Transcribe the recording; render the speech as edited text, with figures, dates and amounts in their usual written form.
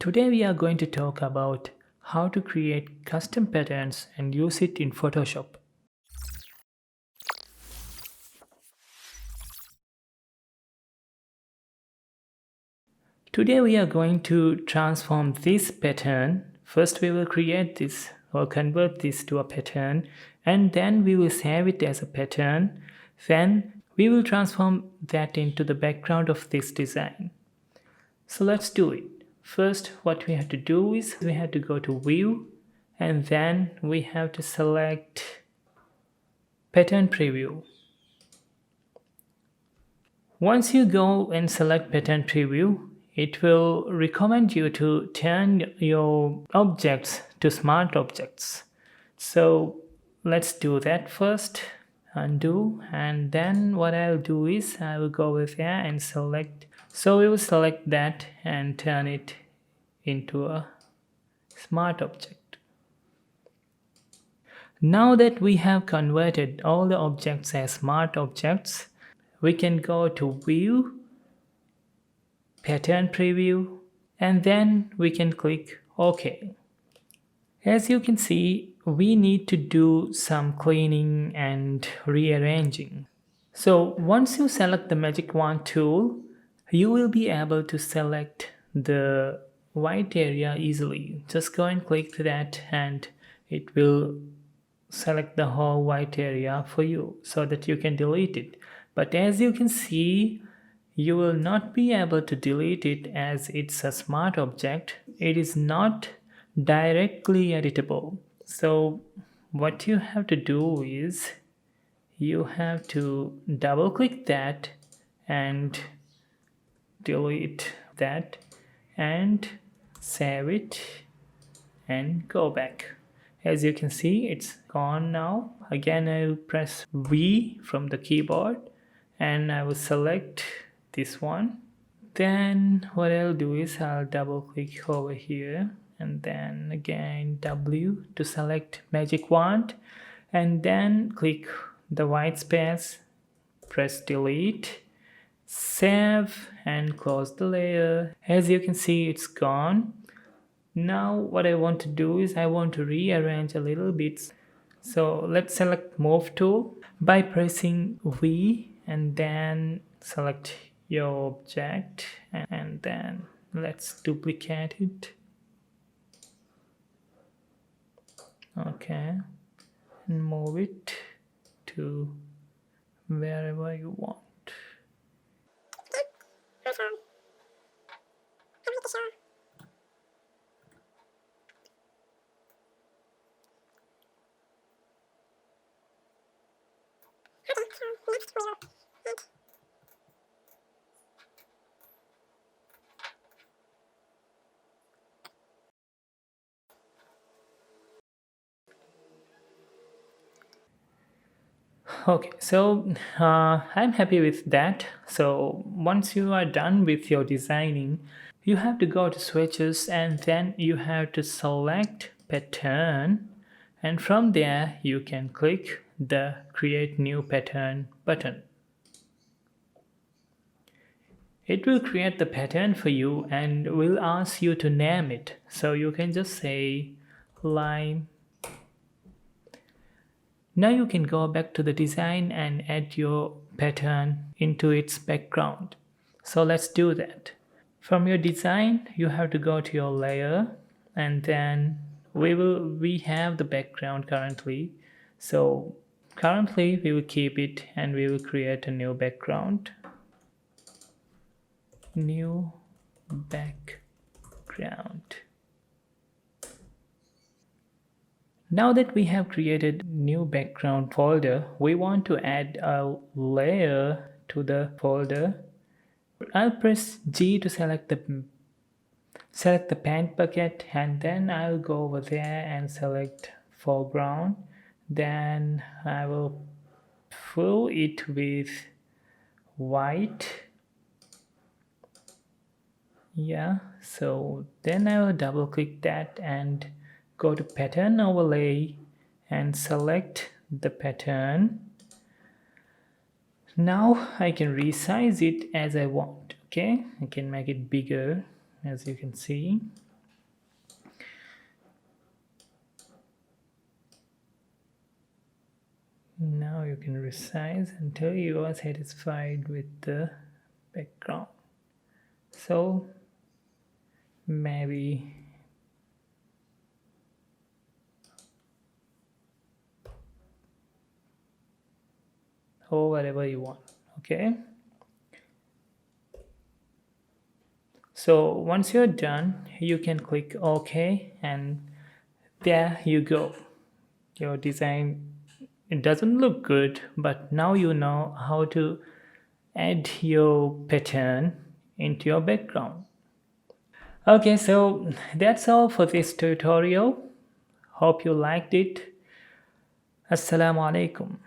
Today we are going to talk about how to create custom patterns and use it in Photoshop. Today we are going to transform this pattern. First we will create this or convert this to a pattern, and then we will save it as a pattern. Then we will transform that into the background of this design. So let's do it. First, what we have to do is we have to go to View, and then we have to select Pattern Preview. Once you go and select Pattern Preview, it will recommend you to turn your objects to smart objects. So let's do that first. Undo, and then what I'll do is I will go over there and select. So we will select that and turn it into a smart object. Now that we have converted all the objects as smart objects, we can go to View, Pattern Preview, and then we can click OK. As you can see, we need to do some cleaning and rearranging. So once you select the Magic Wand tool, you will be able to select the white area easily. Just go and click that and it will select the whole white area for you so that you can delete it. But as you can see, you will not be able to delete it as it's a smart object. It is not directly editable. So what you have to do is you have to double click that and delete that and save it and go back. As you can see, it's gone now. Again, I will press V from the keyboard and I will select this one. Then what I'll do is I'll double click over here and then again W to select Magic Wand, and then click the white space, press delete, save and close the layer. As you can see, it's gone. Now what I want to do is I want to rearrange a little bit. So let's select Move tool by pressing V and then select your object and then let's duplicate it. Okay, and move it to wherever you want. Okay, so I'm happy with that. So once you are done with your designing, you have to go to switches and then you have to select pattern, and from there you can click the create new pattern button. It will create the pattern for you and will ask you to name it. So you can just say lime. Now you can go back to the design and add your pattern into its background. So let's do that. From your design, you have to go to your layer and then we have the background currently. So currently we will keep it and we will create a new background. New background. Now that we have created new background folder, we want to add a layer to the folder. I'll press G to select the paint bucket, and then I'll go over there and select foreground. Then I will fill it with white. Yeah, so then I will double click that and go to pattern overlay and select the pattern. Now I can resize it as I want. Okay, I can make it bigger, as you can see. Now you can resize until you are satisfied with the background. So maybe or whatever you want. Okay. So once you're done, you can click OK, and there you go. Your design, it doesn't look good, but now you know how to add your pattern into your background. Okay, so that's all for this tutorial. Hope you liked it. Assalamu alaikum.